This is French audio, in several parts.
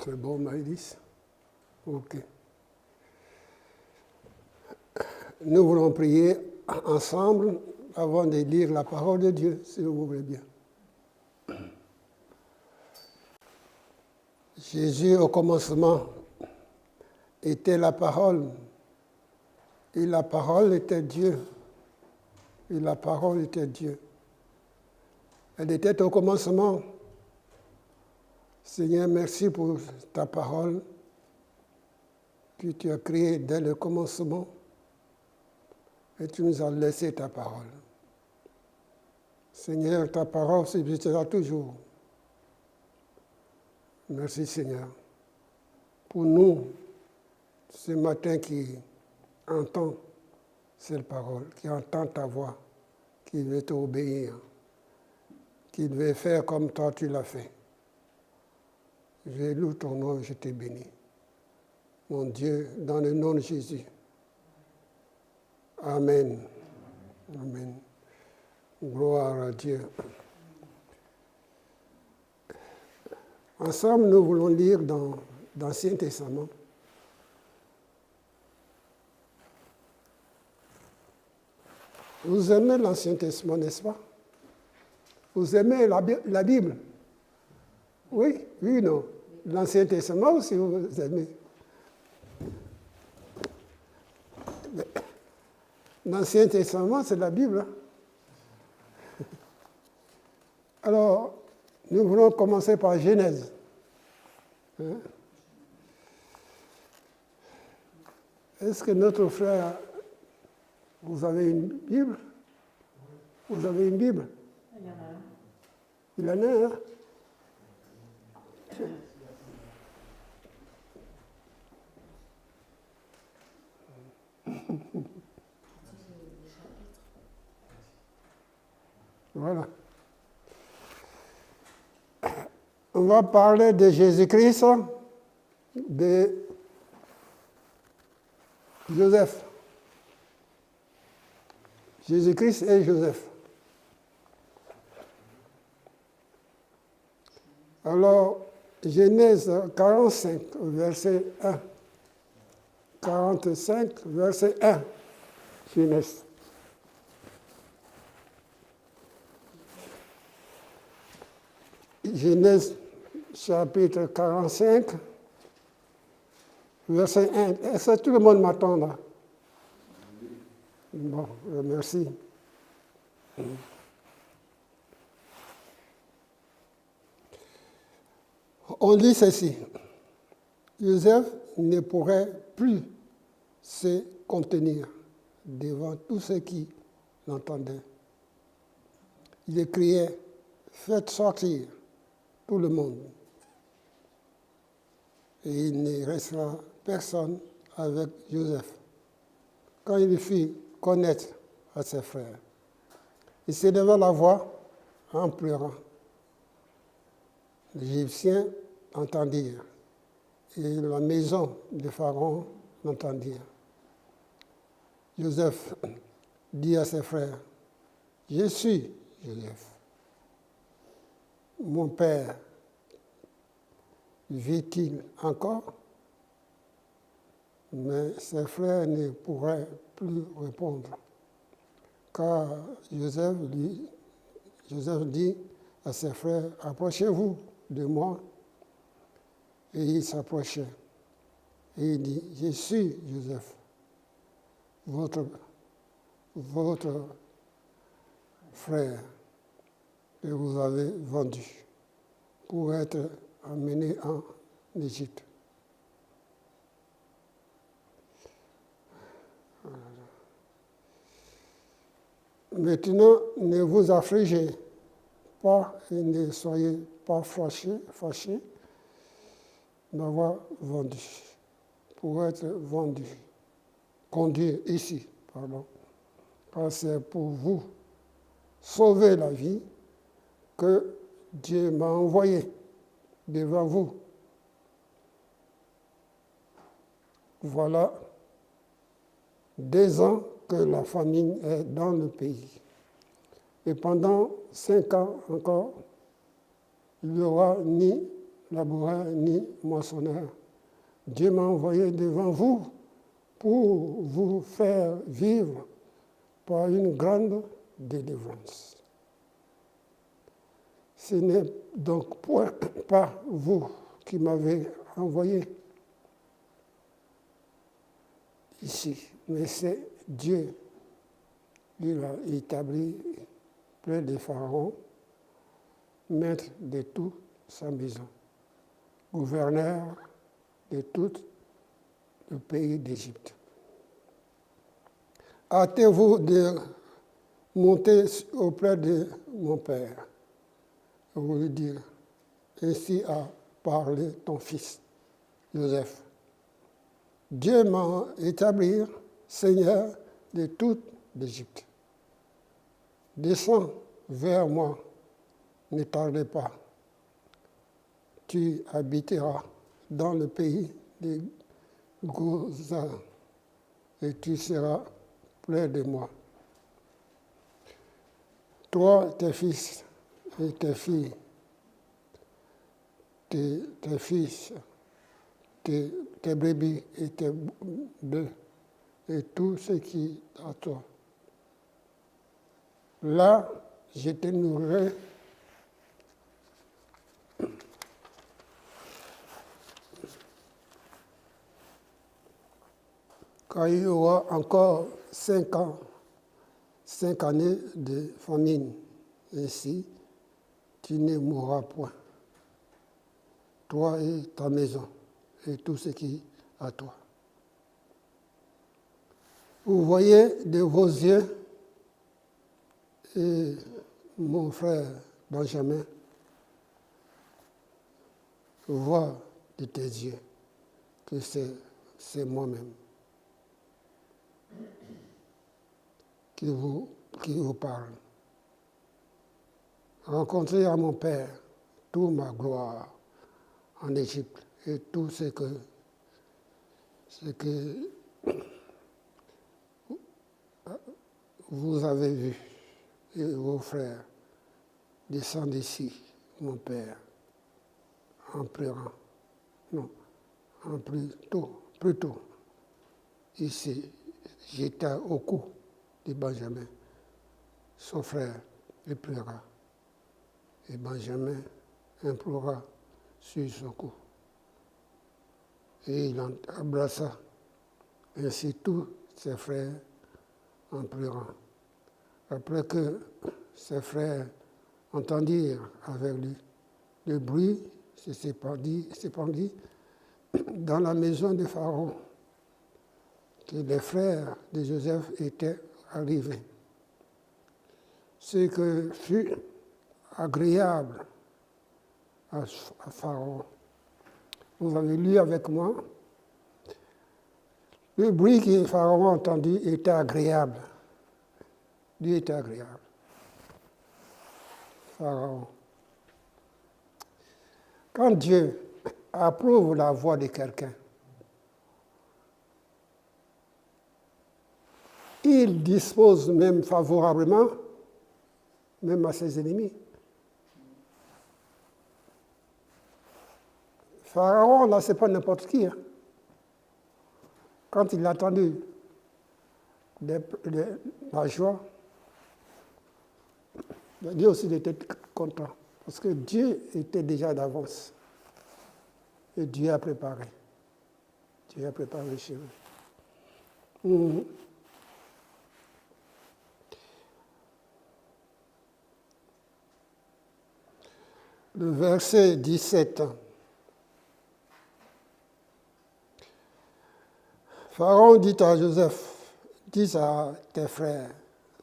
C'est bon, Maëlys? Ok. Nous voulons prier ensemble avant de lire la parole de Dieu, si vous voulez bien. Jésus, au commencement, était la parole, et la parole était Dieu, et la parole était Dieu. Elle était au commencement. Seigneur, merci pour ta parole que tu as créée dès le commencement et tu nous as laissé ta parole. Seigneur, ta parole subsistera toujours. Merci Seigneur. Pour nous, ce matin qui entend cette parole, qui entend ta voix, qui veut t'obéir, qui veut faire comme toi tu l'as fait. Je loue ton nom et je te bénis. Mon Dieu, dans le nom de Jésus. Amen. Amen. Gloire à Dieu. Ensemble, nous voulons lire dans l'Ancien Testament. Vous aimez l'Ancien Testament, n'est-ce pas? Vous aimez la Bible? Oui, oui, non. L'Ancien Testament aussi, vous aimez. L'Ancien Testament, c'est la Bible. Hein? Alors, nous voulons commencer par Genèse. Hein? Est-ce que notre frère, vous avez une Bible? Vous avez une Bible? Il y en a un. Il en a un? Voilà. On va parler de Jésus-Christ, de Joseph. Jésus-Christ et Joseph. Alors, Genèse 45, verset 1. 45, verset 1. Genèse. Genèse chapitre 45, verset 1. Est-ce que tout le monde m'attend là? Bon, merci. On lit ceci. Joseph ne pourrait plus se contenir devant tous ceux qui l'entendaient. Il criait, faites sortir tout le monde. Et il ne restera personne avec Joseph. Quand il fit connaître à ses frères, il s'éleva la voix en pleurant. Les Égyptiens entendirent, et la maison de Pharaon l'entendirent. Joseph dit à ses frères, je suis Joseph. Mon père vit-il encore? Mais ses frères ne pourraient plus répondre, car Joseph dit à ses frères, approchez-vous de moi. Et ils s'approchaient. Et il dit, je suis Joseph, votre frère que vous avez vendu pour être emmené en Égypte. Maintenant, ne vous affligez pas et ne soyez pas fâchés d'avoir vendu, pour être vendu, conduit ici, pardon, car c'est pour vous sauver la vie que Dieu m'a envoyé devant vous. Voilà 2 ans que la famine est dans le pays. Et pendant 5 ans encore, il n'y aura ni laboureur ni moissonneur. Dieu m'a envoyé devant vous pour vous faire vivre par une grande délivrance. Ce n'est donc pas vous qui m'avez envoyé ici, mais c'est Dieu. Il a établi près de Pharaon, maître de toute sa maison, gouverneur de tout le pays d'Égypte. Hâtez-vous de monter auprès de mon père. Vous lui dire, ainsi a parlé ton fils, Joseph. Dieu m'a établi Seigneur de toute l'Égypte. Descends vers moi, ne tardez pas. Tu habiteras dans le pays de Gozan et tu seras près de moi. Toi, tes fils et tes filles, tes fils, tes brebis et tes bœufs, et tout ce qui est à toi. Là, je te nourrirai quand il y aura encore 5 années de famine. Ainsi, tu ne mourras point, toi et ta maison, et tout ce qui est à toi. Vous voyez de vos yeux, et mon frère Benjamin voit de tes yeux que c'est moi-même qui vous parle. Rencontrez à mon Père toute ma gloire en Égypte et tout ce que vous avez vu, et vos frères descendent ici, mon Père, en pleurant. Non, en plutôt. Ici, j'étais au cou de Benjamin, son frère, et pleura. Et Benjamin implora sur son cou. Et il embrassa ainsi tous ses frères en pleurant. Après que ses frères entendirent avec lui, le bruit se s'épandit dans la maison de Pharaon, que les frères de Joseph étaient arrivés. Ce que fut agréable à Pharaon. Vous avez lu avec moi. Le bruit que Pharaon a entendu était agréable. Lui était agréable. Pharaon. Quand Dieu approuve la voix de quelqu'un, il dispose même favorablement, même à ses ennemis. Pharaon, là, ce n'est pas n'importe qui. Hein. Quand il a entendu la joie, Dieu aussi était content. Parce que Dieu était déjà d'avance. Et Dieu a préparé. Dieu a préparé le chemin. Le verset 17. Pharaon dit à Joseph, dis à tes frères,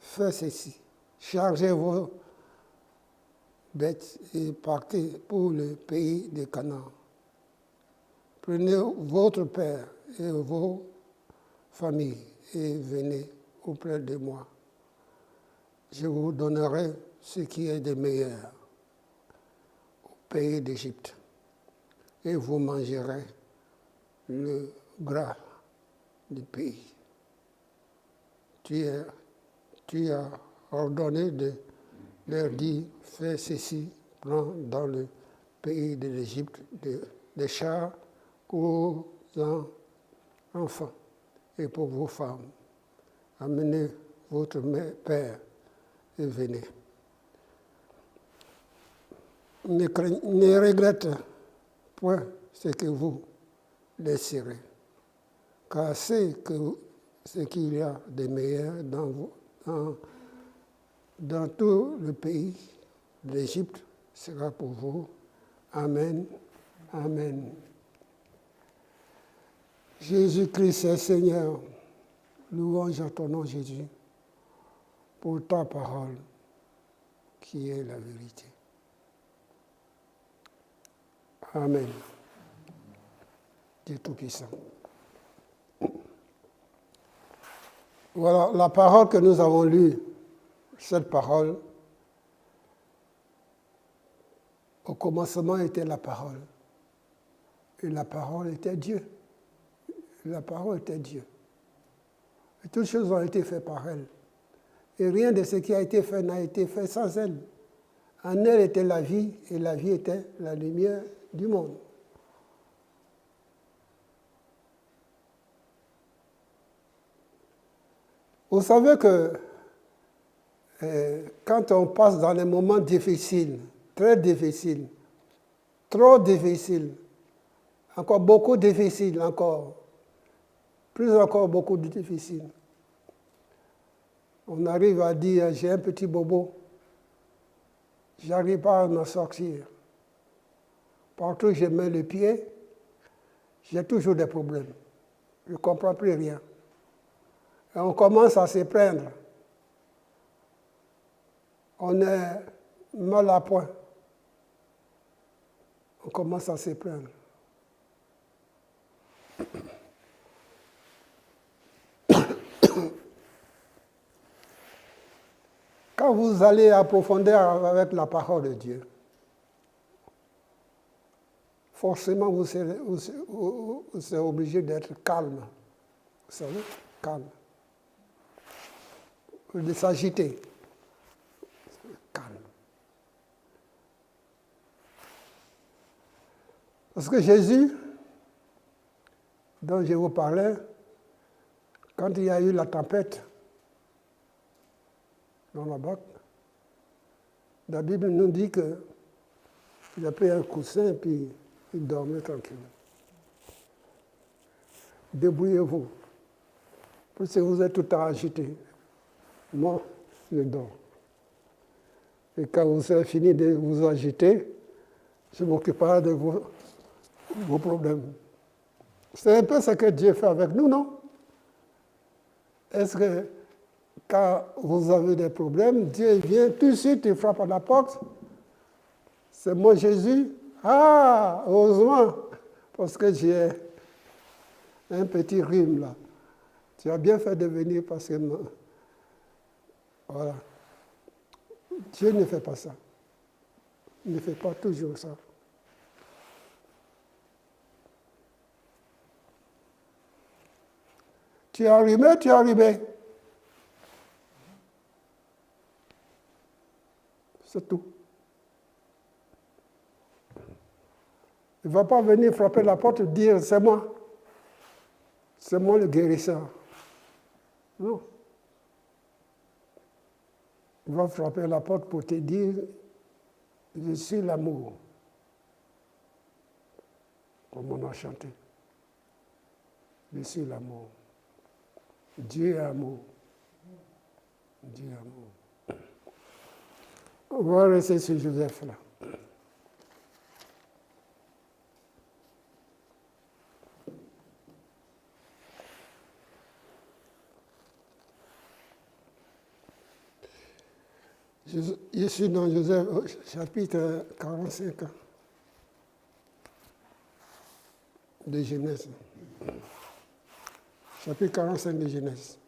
faites ceci, chargez vos bêtes et partez pour le pays de Canaan. Prenez votre père et vos familles et venez auprès de moi. Je vous donnerai ce qui est de meilleur au pays d'Égypte et vous mangerez le gras du pays. Tu as ordonné de leur dire, fais ceci, prends dans le pays de l'Égypte, des chars pour vos enfants et pour vos femmes. Amenez votre père et venez. Ne regrette point ce que vous désirez, car c'est ce qu'il y a de meilleur dans tout le pays de l'Égypte sera pour vous. Amen. Amen. Jésus-Christ est Seigneur. Louange à ton nom, Jésus, pour ta parole qui est la vérité. Amen. Dieu Tout-Puissant. Voilà la parole que nous avons lue, cette parole. Au commencement était la parole. Et la parole était Dieu. La parole était Dieu. Et toutes choses ont été faites par elle. Et rien de ce qui a été fait n'a été fait sans elle. En elle était la vie, et la vie était la lumière du monde. Vous savez que quand on passe dans des moments difficiles, très difficiles, trop difficiles, encore beaucoup difficiles, encore, plus encore beaucoup de difficiles, on arrive à dire, j'ai un petit bobo, j'arrive pas à m'en sortir. Partout où je mets le pied, j'ai toujours des problèmes. Je ne comprends plus rien. Et on commence à se plaindre. On est mal à point. On commence à se plaindre. Quand vous allez approfondir avec la parole de Dieu, forcément vous serez obligé d'être calme. Vous savez, calme. De s'agiter. Calme. Parce que Jésus, dont je vous parlais, quand il y a eu la tempête dans la barque, la Bible nous dit qu'il a pris un coussin et puis il dormait tranquille. Débrouillez-vous. Parce que vous êtes tout le temps agité. Moi, je dors. Et quand vous avez fini de vous agiter, je m'occuperai de vos problèmes. C'est un peu ce que Dieu fait avec nous, non? Est-ce que quand vous avez des problèmes, Dieu vient tout de suite, il frappe à la porte. C'est moi Jésus. Ah, heureusement, parce que j'ai un petit rhume là. Tu as bien fait de venir parce que... Voilà. Dieu ne fait pas ça. Il ne fait pas toujours ça. Tu es arrivé, tu es arrivé. C'est tout. Il ne va pas venir frapper la porte et dire, c'est moi. C'est moi le guérisseur. Non. Il va frapper la porte pour te dire, je suis l'amour. Comme on a chanté. Je suis l'amour. Dieu est amour. Dieu est amour. On va rester sur Joseph là. Je suis dans Joseph, chapitre 45 de Genèse. Chapitre 45 de Genèse.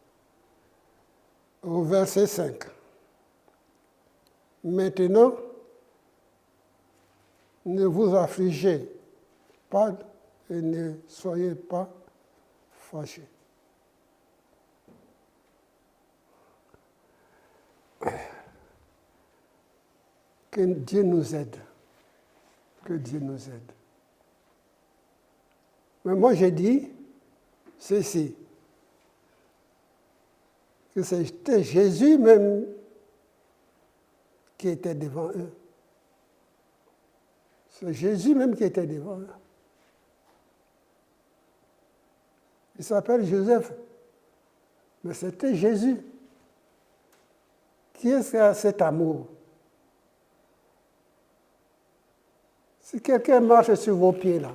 Au verset 5. Maintenant, ne vous affligez pas et ne soyez pas fâchés. Que Dieu nous aide. Que Dieu nous aide. Mais moi, j'ai dit ceci, que c'était Jésus même qui était devant eux. C'est Jésus même qui était devant eux. Il s'appelle Joseph, mais c'était Jésus. Qui est-ce qui a cet amour? Si quelqu'un marche sur vos pieds là,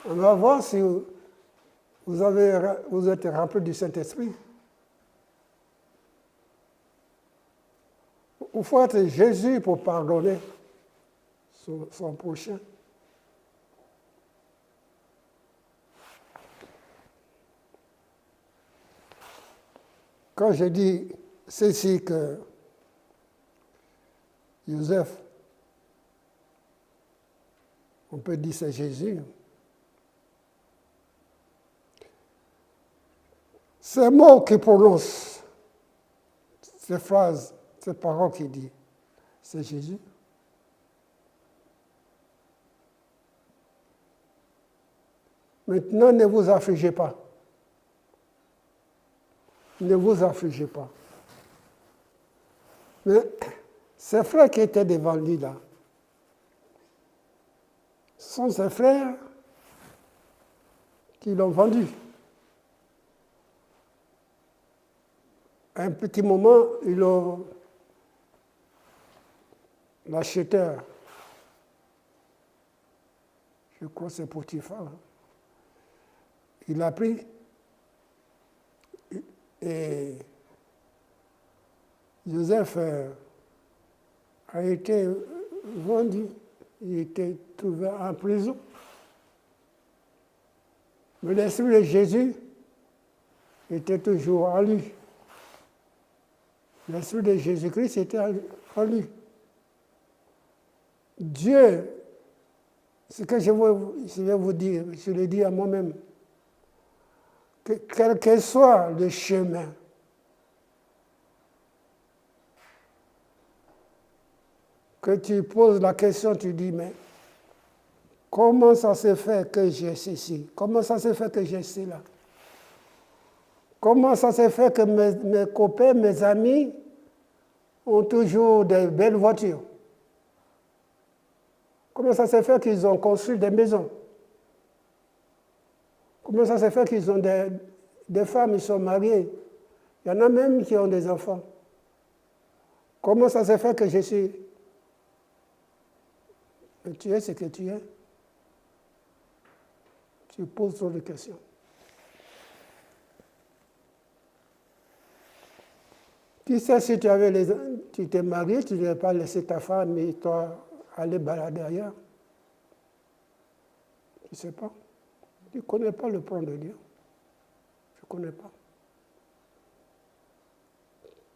on va voir si vous êtes rempli du Saint-Esprit. Il faut être Jésus pour pardonner son prochain. Quand je dis ceci que Joseph, on peut dire c'est Jésus, ces mots qu'il prononce, ces phrases, ces paroles qu'il dit, c'est Jésus. Maintenant, ne vous affligez pas. Ne vous affligez pas. Mais ces frères qui étaient devant lui là, ce sont ces frères qui l'ont vendu. À un petit moment, ils l'ont l'acheteur, je crois que c'est Potiphar, il l'a pris et Joseph a été vendu, il était trouvé en prison. Mais l'esprit de Jésus était toujours en lui. L'esprit de Jésus-Christ était en lui. Dieu, ce que je vais vous dire, je le dis à moi-même, que quel que soit le chemin, que tu poses la question, tu dis, mais comment ça se fait que j'ai ceci? Comment ça se fait que j'ai cela? Comment ça se fait que mes copains, mes amis ont toujours de belles voitures? Comment ça se fait qu'ils ont construit des maisons? Comment ça se fait qu'ils ont des femmes, ils sont mariés? Il y en a même qui ont des enfants. Comment ça se fait que je suis... Tu es ce que tu es. Tu poses trop de questions. Qui sait si tu t'es marié, tu n'avais pas laissé ta femme et toi aller balader ailleurs? Tu ne sais pas. Tu ne connais pas le plan de Dieu. Tu ne connais pas.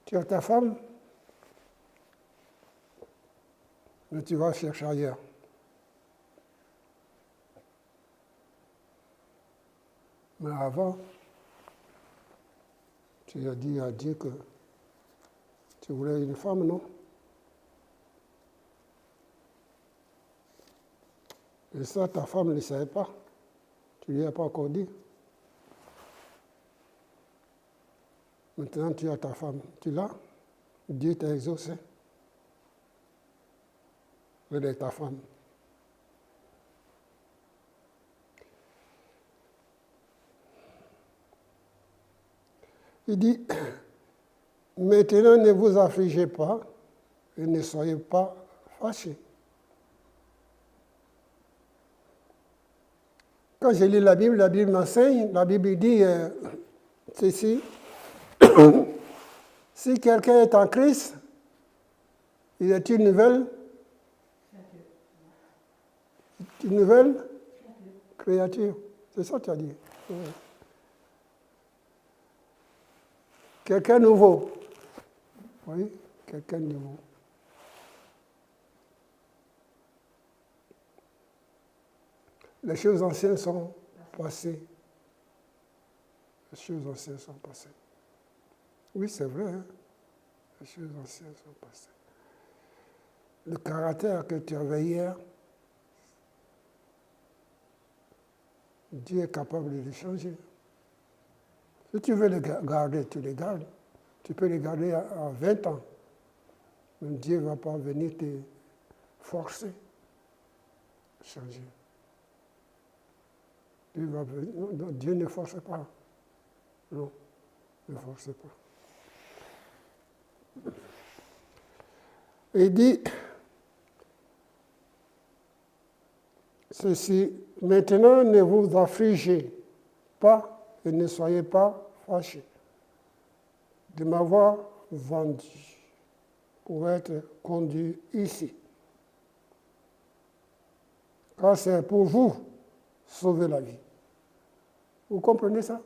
Tu as ta femme, mais tu vas chercher ailleurs. Mais avant, tu as dit à Dieu que tu voulais une femme, non? Et ça, ta femme ne savait pas. Tu ne lui as pas encore dit. Maintenant, tu as ta femme. Tu l'as. Dieu t'a exaucé. Elle est ta femme. Il dit, maintenant ne vous affligez pas et ne soyez pas fâchés. Quand je lis la Bible m'enseigne, la Bible dit ceci, si quelqu'un est en Christ, il est une nouvelle créature. C'est ça que tu as dit. Oui. Quelqu'un nouveau. Oui, quelqu'un nouveau. Les choses anciennes sont passées. Les choses anciennes sont passées. Oui, c'est vrai. Hein? Les choses anciennes sont passées. Le caractère que tu avais hier Dieu est capable de les changer. Si tu veux les garder, tu les gardes. Tu peux les garder à 20 ans. Mais Dieu ne va pas venir te forcer à changer. Dieu ne force pas. Non, ne force pas. Il dit ceci, maintenant ne vous affligez pas et ne soyez pas fâchés de m'avoir vendu pour être conduit ici. Car c'est pour vous sauver la vie. Vous comprenez ça?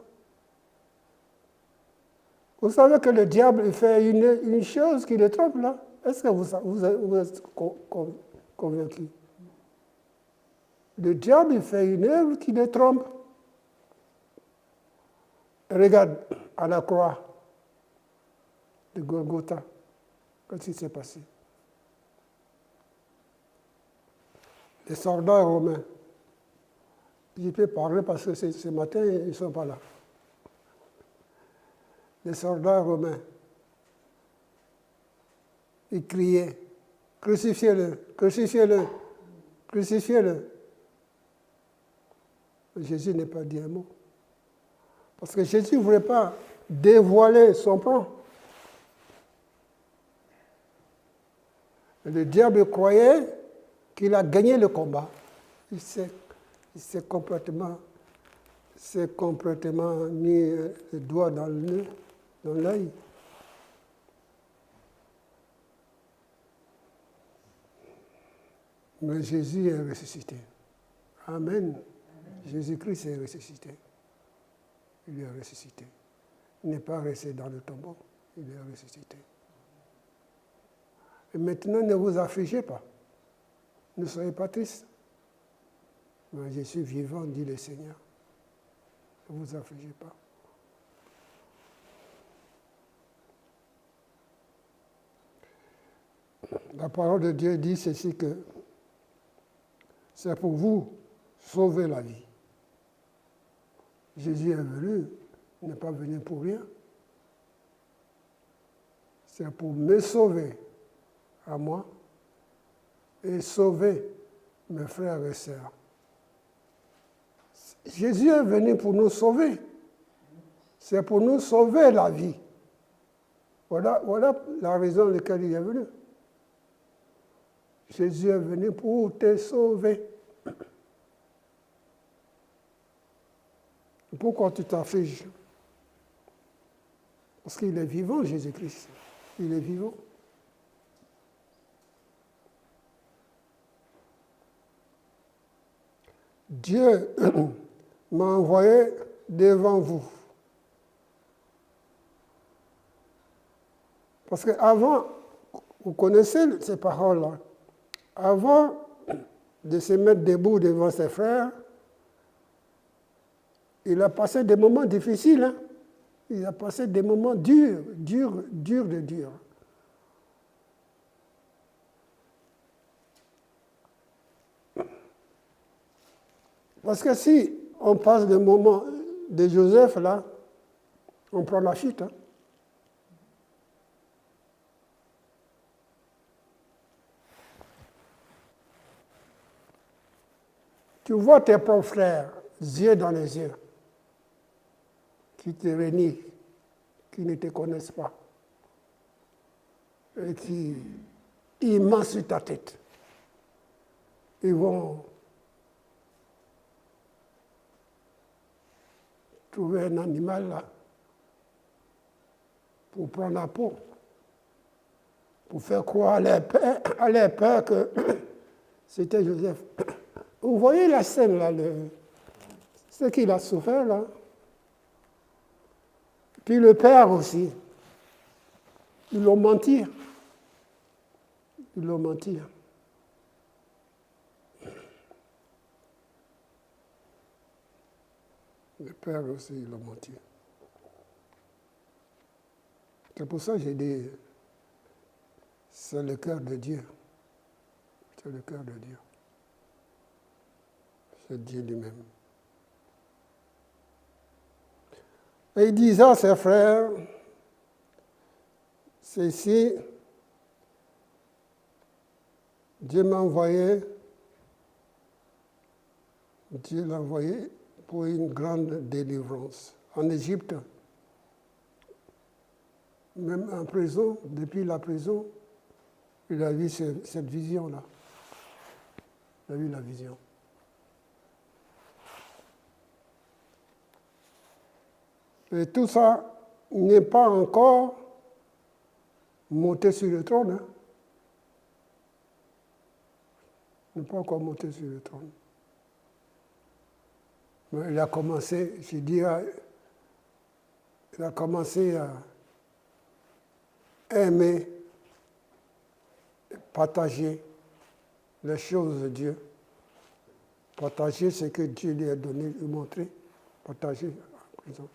Vous savez que le diable fait une chose qui le trompe là. Est-ce que vous êtes convaincu? Le diable fait une œuvre qui le trompe. Regarde à la croix de Golgotha. Qu'est-ce qui s'est passé? Les soldats romains. Je peux parler parce que ce matin, ils ne sont pas là. Les soldats romains, ils criaient, crucifiez-le, crucifiez-le, crucifiez-le. Jésus n'a pas dit un mot. Parce que Jésus ne voulait pas dévoiler son plan. Le diable croyait qu'il a gagné le combat. Il s'est complètement mis le doigt dans l'œil. Mais Jésus est ressuscité. Amen. Jésus-Christ est ressuscité. Il est ressuscité. Il n'est pas resté dans le tombeau. Il est ressuscité. Et maintenant, ne vous affligez pas. Ne soyez pas tristes. Mais je suis vivant, dit le Seigneur. Ne vous affligez pas. La parole de Dieu dit ceci que c'est pour vous sauver la vie. Jésus est venu, il n'est pas venu pour rien. C'est pour me sauver à moi et sauver mes frères et sœurs. Jésus est venu pour nous sauver. C'est pour nous sauver la vie. Voilà la raison pour laquelle il est venu. Jésus est venu pour te sauver. Pourquoi tu t'affliges? Parce qu'il est vivant, Jésus-Christ. Il est vivant. Dieu m'a envoyé devant vous. Parce qu'avant, vous connaissez ces paroles-là, avant de se mettre debout devant ses frères, il a passé des moments difficiles. Hein? Il a passé des moments durs. Parce que si on passe des moments de Joseph, là, on prend la fuite. Hein? Tu vois tes propres frères, yeux dans les yeux, qui te renient, qui ne te connaissent pas, et qui mentent sur ta tête. Ils vont trouver un animal là pour prendre la peau, pour faire croire à leur père que c'était Joseph. Vous voyez la scène là, ce qu'il a souffert là. Puis le père aussi. Ils l'ont menti. Ils l'ont menti. Le père aussi, ils l'ont menti. C'est pour ça que j'ai dit, c'est le cœur de Dieu. C'est le cœur de Dieu. C'est Dieu lui-même. Et il disait à ses frères, ceci, Dieu m'a envoyé, Dieu l'a envoyé pour une grande délivrance. En Égypte, même en prison, depuis la prison, il a vu cette vision-là. Il a vu la vision. Et tout ça n'est pas encore monté sur le trône. Hein. Il n'est pas encore monté sur le trône. Mais il a commencé, je dirais, il a commencé à aimer, partager les choses de Dieu. Partager ce que Dieu lui a donné, lui montrer. Partager en prison.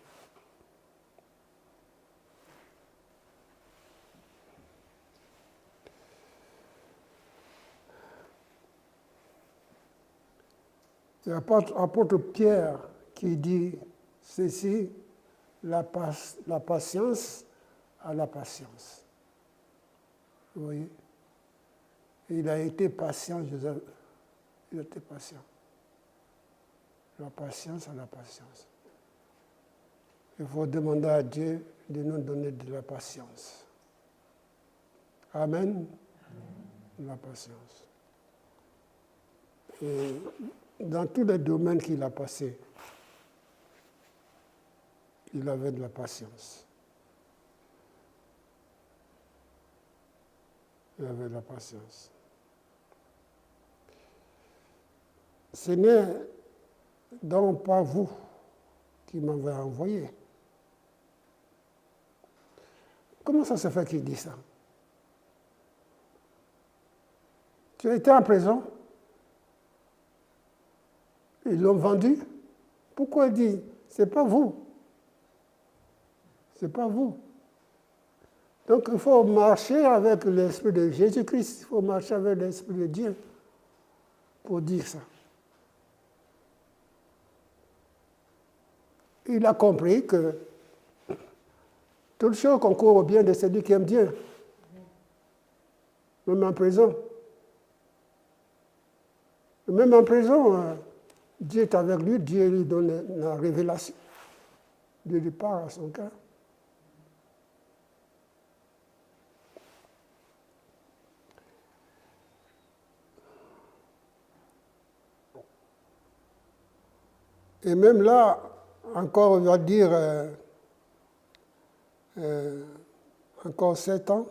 C'est l'apôtre Pierre qui dit ceci, la patience à la patience. Vous voyez? Il a été patient, Joseph. Il a été patient. La patience à la patience. Il faut demander à Dieu de nous donner de la patience. Amen. La patience. Et dans tous les domaines qu'il a passés, il avait de la patience. Il avait de la patience. Ce n'est donc pas vous qui m'avez envoyé. Comment ça se fait qu'il dit ça? Tu as été en prison? Ils l'ont vendu? Pourquoi il dit, c'est pas vous? C'est pas vous. Donc il faut marcher avec l'Esprit de Jésus-Christ, il faut marcher avec l'Esprit de Dieu pour dire ça. Il a compris que toute chose concourt au bien de celui qui aime Dieu, même en prison. Même en prison, Dieu est avec lui, Dieu lui donne la révélation. Dieu lui parle à son cœur. Et même là, encore, on va dire, encore 7 ans,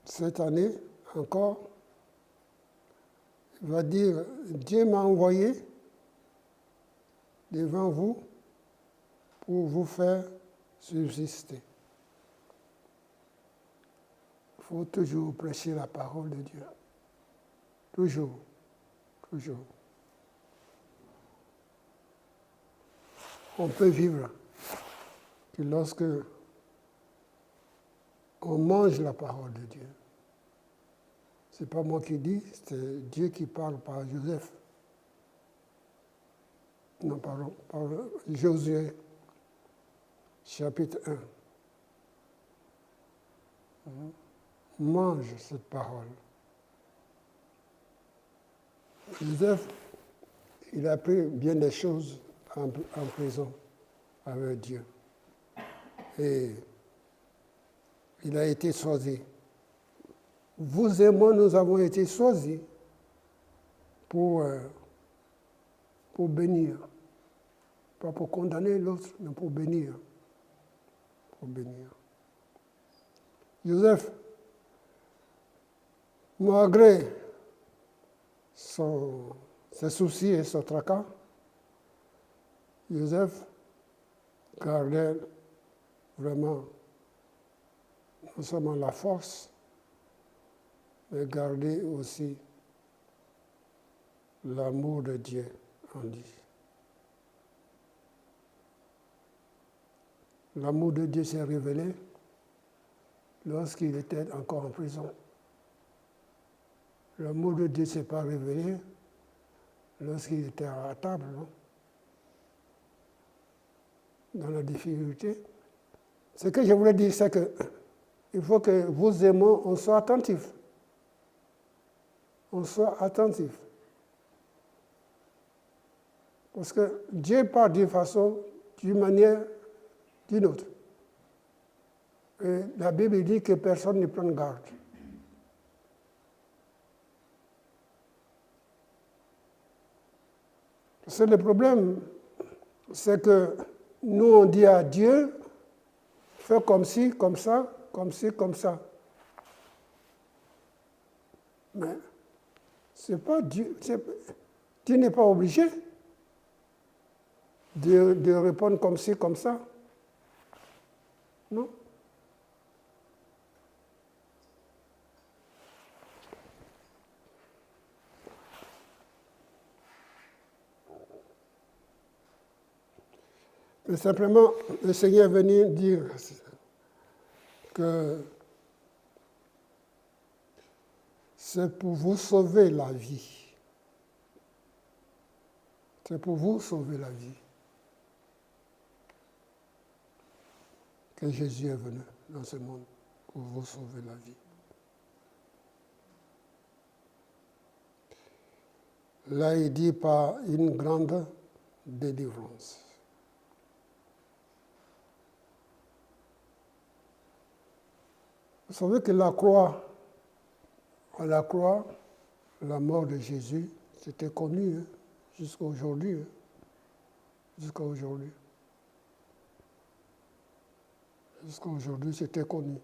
7 années, encore, il va dire, Dieu m'a envoyé devant vous pour vous faire subsister. Il faut toujours prêcher la parole de Dieu. Toujours, toujours. On peut vivre que lorsque on mange la parole de Dieu. Ce n'est pas moi qui dis, c'est Dieu qui parle par Joseph. Non, pardon, par Josué, chapitre 1. Mange cette parole. Joseph, il a appris bien des choses en prison avec Dieu. Et il a été choisi. Vous et moi, nous avons été choisis pour bénir. Pas pour condamner l'autre, mais pour bénir. Pour bénir. Joseph, malgré ses soucis et son tracas, Joseph gardait vraiment non seulement la force, mais gardait aussi l'amour de Dieu en lui. L'amour de Dieu s'est révélé lorsqu'il était encore en prison. L'amour de Dieu ne s'est pas révélé lorsqu'il était à la table. Non? dans la difficulté. Ce que je voulais dire, c'est qu'il faut que vous et moi, on soit attentifs. On soit attentifs. Parce que Dieu parle d'une façon, d'une manière, d'une autre. Et la Bible dit que personne ne prend garde. C'est le problème, c'est que nous on dit à Dieu, fais comme ci, comme ça, comme ci, comme ça. Mais c'est pas Dieu, Dieu n'est pas obligé de répondre comme ci, comme ça. Non. Mais simplement, le Seigneur est venu dire que c'est pour vous sauver la vie. C'est pour vous sauver la vie que Jésus est venu dans ce monde, pour vous sauver la vie. Là, il dit par une grande délivrance. Vous savez que à la croix, la mort de Jésus, c'était connu jusqu'à aujourd'hui. Jusqu'à aujourd'hui. Jusqu'à aujourd'hui, c'était connu.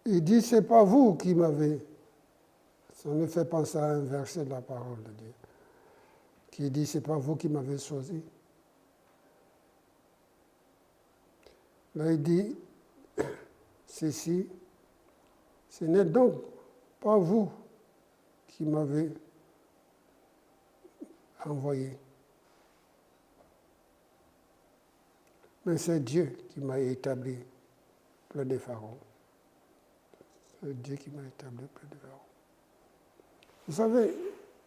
Il dit, c'est pas vous qui m'avez. Ça me fait penser à un verset de la parole de Dieu, qui dit, c'est pas vous qui m'avez choisi. Là, il dit, ceci, ce n'est donc pas vous qui m'avez envoyé, mais c'est Dieu qui m'a établi près des pharaons. C'est Dieu qui m'a établi près des pharaons. Vous savez,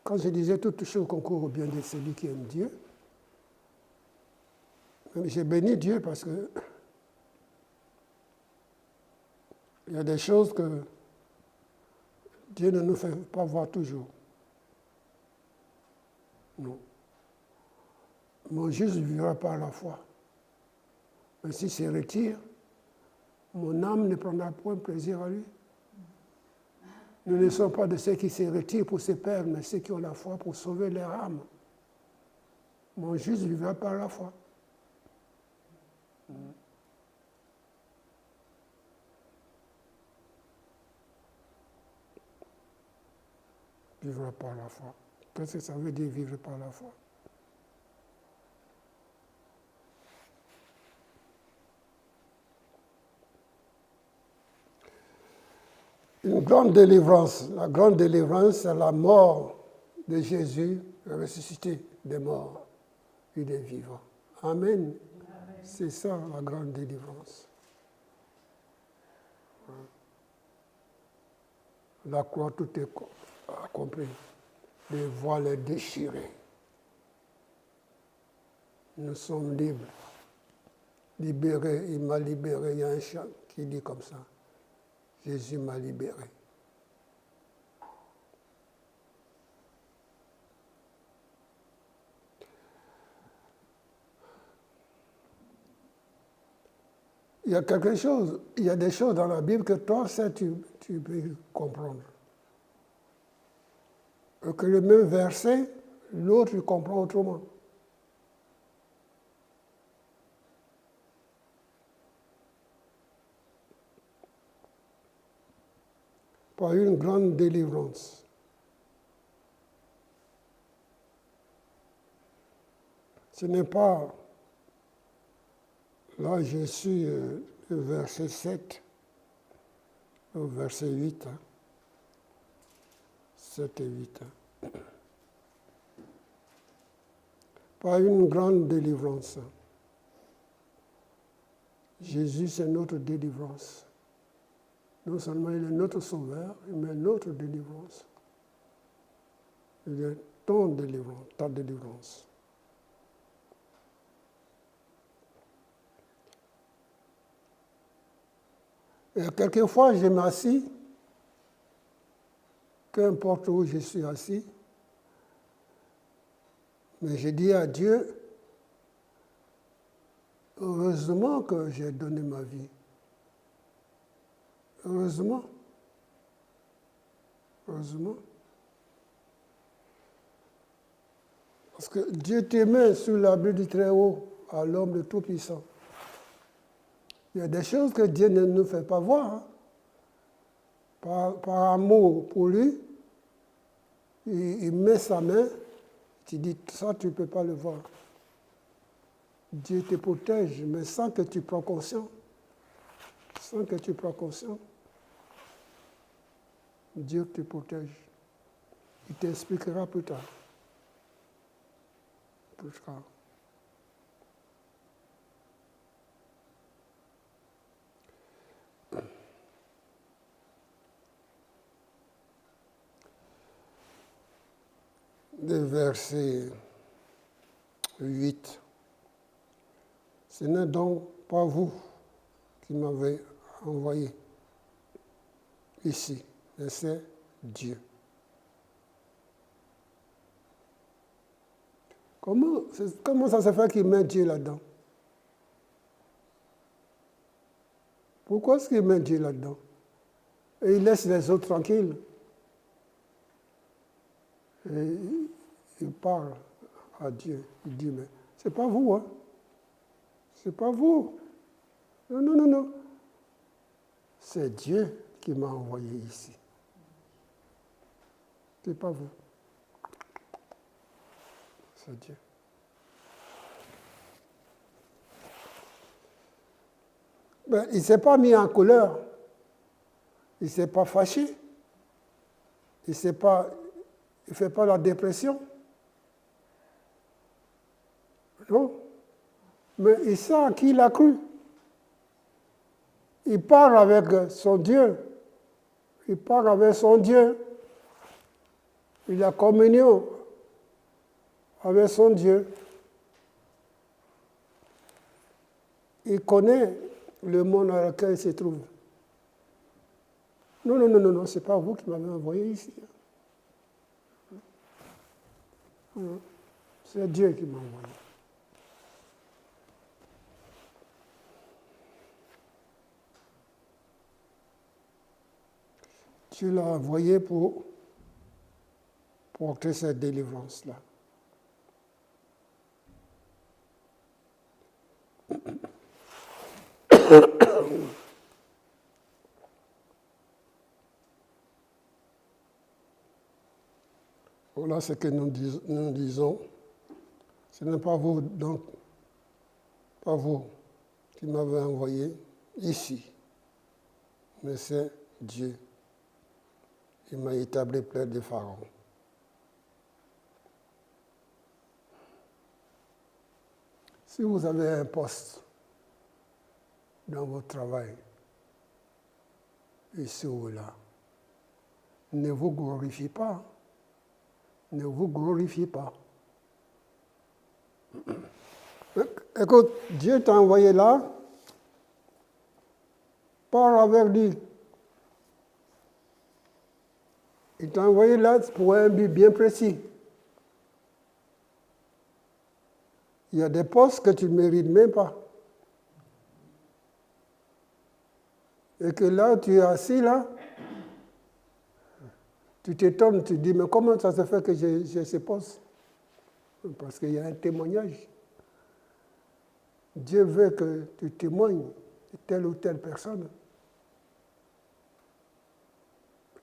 quand je disais toutes choses concourent au bien de celui qui aime Dieu, j'ai béni Dieu parce que il y a des choses que Dieu ne nous fait pas voir toujours. Non. Mon juste vivra par la foi. Mais s'il se retire, mon âme ne prendra point plaisir à lui. Nous ne sommes pas de ceux qui se retirent pour se perdre, mais ceux qui ont la foi pour sauver leur âme. Mon juste vivra par la foi. Vivre par la foi. Qu'est-ce que ça veut dire vivre par la foi? Une grande délivrance. La grande délivrance, c'est la mort de Jésus ressuscité des morts et des vivants. Amen. Amen. C'est ça la grande délivrance. La croix, tout est accompli. Les voiles déchirées. Nous sommes libres. Libérés, il m'a libéré. Il y a un chant qui dit comme ça. Jésus m'a libéré. Il y a quelque chose, il y a des choses dans la Bible que toi, ça, tu peux comprendre. Et que le même verset, l'autre, il comprend autrement. Par une grande délivrance. Ce n'est pas, là je suis au verset 7, au verset 8, 7 et 8. Par une grande délivrance. Jésus, c'est notre délivrance. Non seulement il est notre sauveur, mais notre délivrance. Il est ton délivrance, ta délivrance. Et quelquefois, je m'assis, qu'importe où je suis assis, mais je dis à Dieu, heureusement que j'ai donné ma vie. Heureusement. Heureusement. Parce que Dieu t'aimait sous l'abri du Très-Haut, à l'homme le Tout-Puissant. Il y a des choses que Dieu ne nous fait pas voir. Hein. Par amour pour lui, il met sa main, tu dis, ça, tu ne peux pas le voir. Dieu te protège, mais sans que tu prends conscience. Sans que tu prends conscience. Dieu te protège. Il t'expliquera plus tard. Plus tard. Le verset 8. Ce n'est donc pas vous qui m'avez envoyé ici, mais c'est Dieu. Comment ça se fait qu'il met Dieu là-dedans? Pourquoi est-ce qu'il met Dieu là-dedans? Et il laisse les autres tranquilles. Et il parle à Dieu. Il dit, mais c'est pas vous, hein? C'est pas vous. Non, non, non, non. C'est Dieu qui m'a envoyé ici. C'est pas vous. C'est Dieu. Ben, il ne s'est pas mis en colère. Il ne s'est pas fâché. Il ne fait pas la dépression. Non. Mais il sait à qui il a cru. Il parle avec son Dieu. Il parle avec son Dieu. Il a communion avec son Dieu. Il connaît le monde dans lequel il se trouve. Non, non, non, non, non, ce n'est pas vous qui m'avez envoyé ici. C'est Dieu qui m'a envoyé. Dieu l'a envoyé pour porter cette délivrance-là. Voilà ce que nous disons. Ce n'est pas vous, donc, pas vous qui m'avez envoyé ici, mais c'est Dieu. Il m'a établi près de Pharaon. Si vous avez un poste dans votre travail, ici ou là, ne vous glorifiez pas. Ne vous glorifiez pas. Écoute, Dieu t'a envoyé là, parle avec lui. Il t'a envoyé là pour un but bien précis. Il y a des postes que tu ne mérites même pas. Et que là, tu es assis là, tu t'étonnes, tu te dis, mais comment ça se fait que j'ai ce poste? Parce qu'il y a un témoignage. Dieu veut que tu témoignes de telle ou telle personne.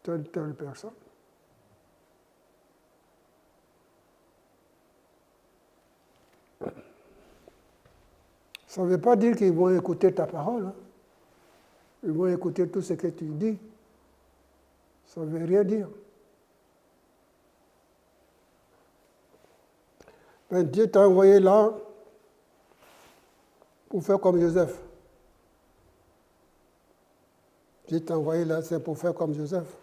Telle ou telle personne. Ça ne veut pas dire qu'ils vont écouter ta parole. Hein. Ils vont écouter tout ce que tu dis. Ça ne veut rien dire. Ben, Dieu t'a envoyé là pour faire comme Joseph. Dieu t'a envoyé là, c'est pour faire comme Joseph.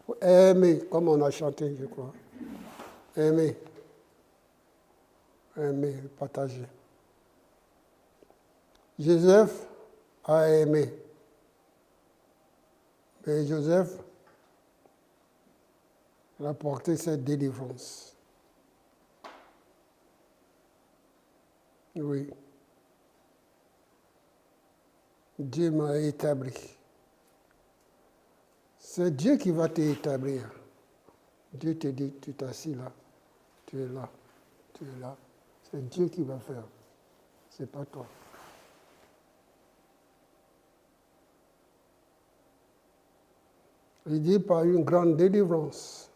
Pour aimer, comme on a chanté, je crois. Aimer. Aimer, partager. Joseph a aimé. Mais Joseph a porté cette délivrance. Oui. Dieu m'a établi. C'est Dieu qui va t'établir. Dieu te dit, tu t'assis là, tu es là, tu es là. C'est Dieu qui va faire. C'est pas toi. Il dit par une grande délivrance.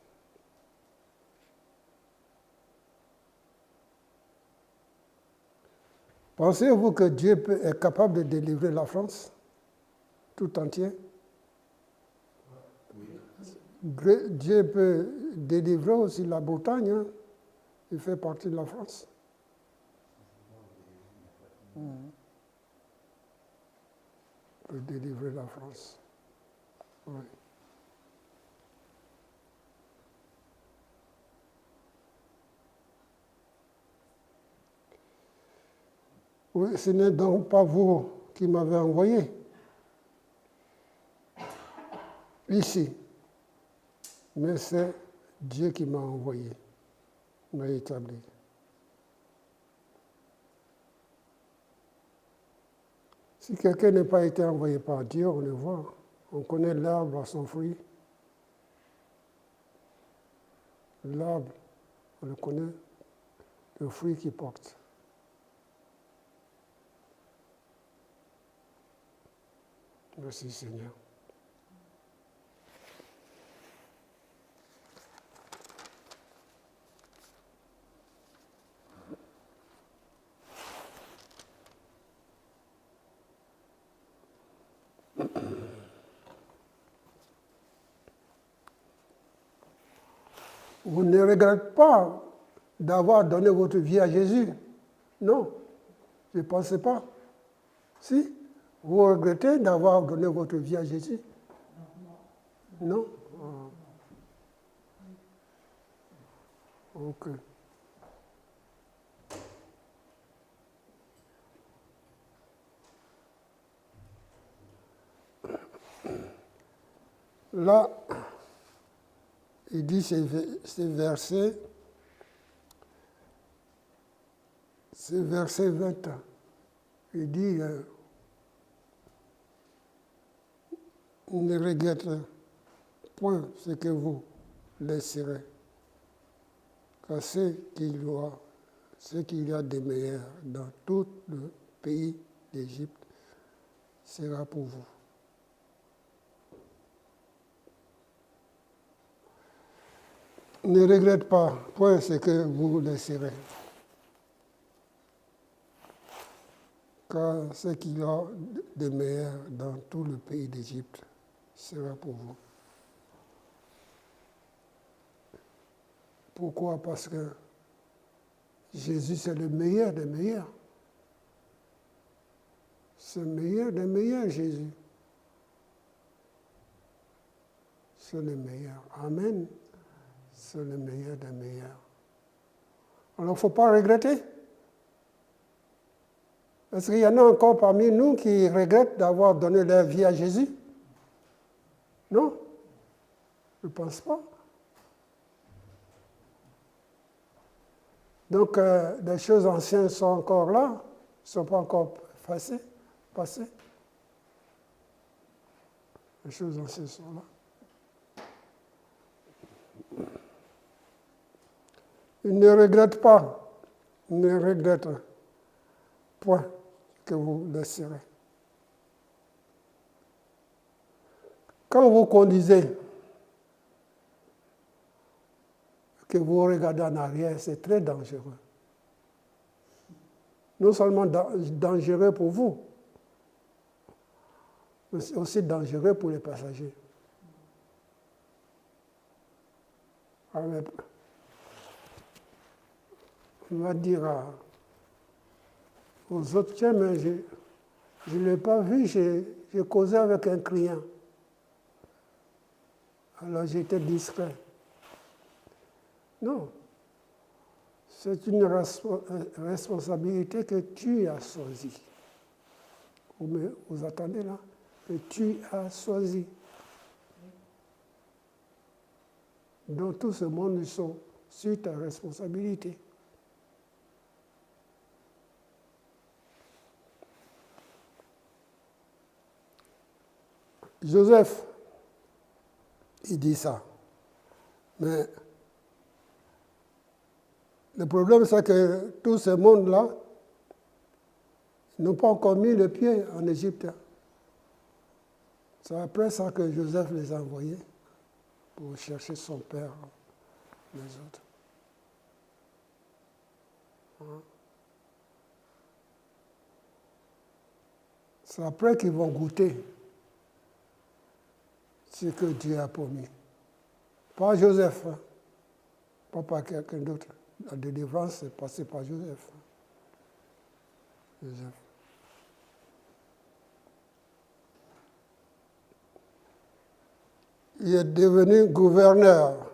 Pensez-vous que Dieu est capable de délivrer la France tout entière? Dieu peut délivrer aussi la Bretagne. Hein. Il fait partie de la France. Il peut délivrer la France. Oui. Oui, ce n'est donc pas vous qui m'avez envoyé ici, mais c'est Dieu qui m'a envoyé, m'a établi. Si quelqu'un n'a pas été envoyé par Dieu, on le voit. On connaît l'arbre à son fruit. L'arbre, on le connaît, le fruit qu'il porte. Merci Seigneur. Vous ne regrettez pas d'avoir donné votre vie à Jésus? Non, je ne pensais pas. Si? Vous regrettez d'avoir donné votre vie à Jésus? Non? Ok. Là, il dit ces versets, c'est verset 20. Il dit, ne regrette point ce que vous laisserez, car ce qu'il y a de meilleur dans tout le pays d'Égypte sera pour vous. Ne regrette pas point ce que vous laisserez, car ce qu'il y a de meilleur dans tout le pays d'Égypte sera pour vous. Pourquoi? Parce que Jésus, c'est le meilleur des meilleurs. C'est le meilleur des meilleurs, Jésus. C'est le meilleur. Amen. C'est le meilleur des meilleurs. Alors, il ne faut pas regretter. Est-ce qu'il y en a encore parmi nous qui regrettent d'avoir donné leur vie à Jésus? Non? Je ne pense pas. Donc, les choses anciennes sont encore là, ne sont pas encore passées. Les choses anciennes sont là. Il ne regrette pas, ne regrette point que vous laisserez. Quand vous conduisez, que vous regardez en arrière, c'est très dangereux. Non seulement dangereux pour vous, mais c'est aussi dangereux pour les passagers. Alors, on va dire aux autres, tiens, mais je ne l'ai pas vu, j'ai causé avec un client. Alors j'étais discret. Non, C'est une responsabilité que tu as choisie. Vous attendez là? Que tu as choisi. Donc tout ce monde sont sur ta responsabilité. Joseph, il dit ça. Mais le problème, c'est que tout ce monde-là n'ont pas encore mis le pied en Égypte. C'est après ça que Joseph les a envoyés pour chercher son père, les autres. C'est après qu'ils vont goûter ce que Dieu a promis. Pas Joseph, pas par quelqu'un d'autre. La délivrance est passée par Joseph. Il est devenu gouverneur.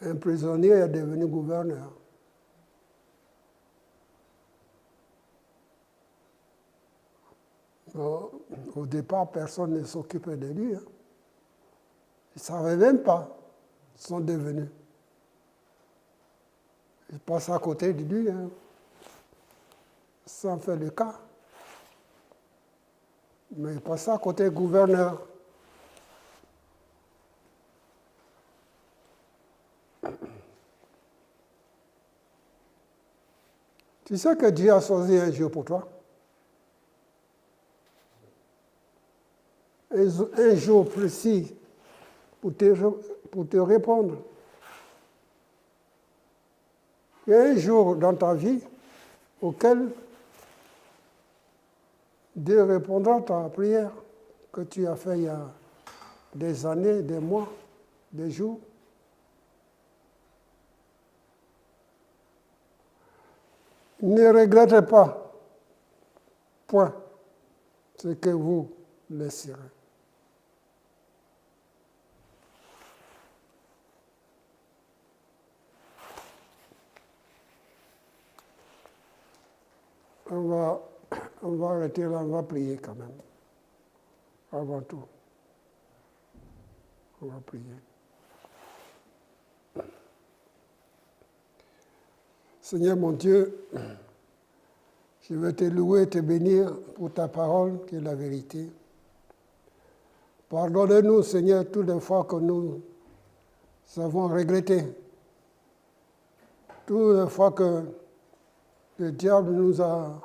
Un prisonnier est devenu gouverneur. Au départ, personne ne s'occupait de lui. Ils ne savaient même pas. Ils sont devenus. Ils passent à côté de lui, sans faire le cas. Mais ils passent à côté du gouverneur. Tu sais que Dieu a choisi un jour pour toi? Un jour précis pour te répondre. Il y a un jour dans ta vie auquel Dieu répondra à ta prière que tu as fait il y a des années, des mois, des jours. Ne regrettez pas, point, ce que vous laisserez. On va arrêter là, on va prier quand même. Avant tout. On va prier. Seigneur mon Dieu, je veux te louer et te bénir pour ta parole qui est la vérité. Pardonne-nous, Seigneur, toutes les fois que nous avons regretté, toutes les fois que le diable nous a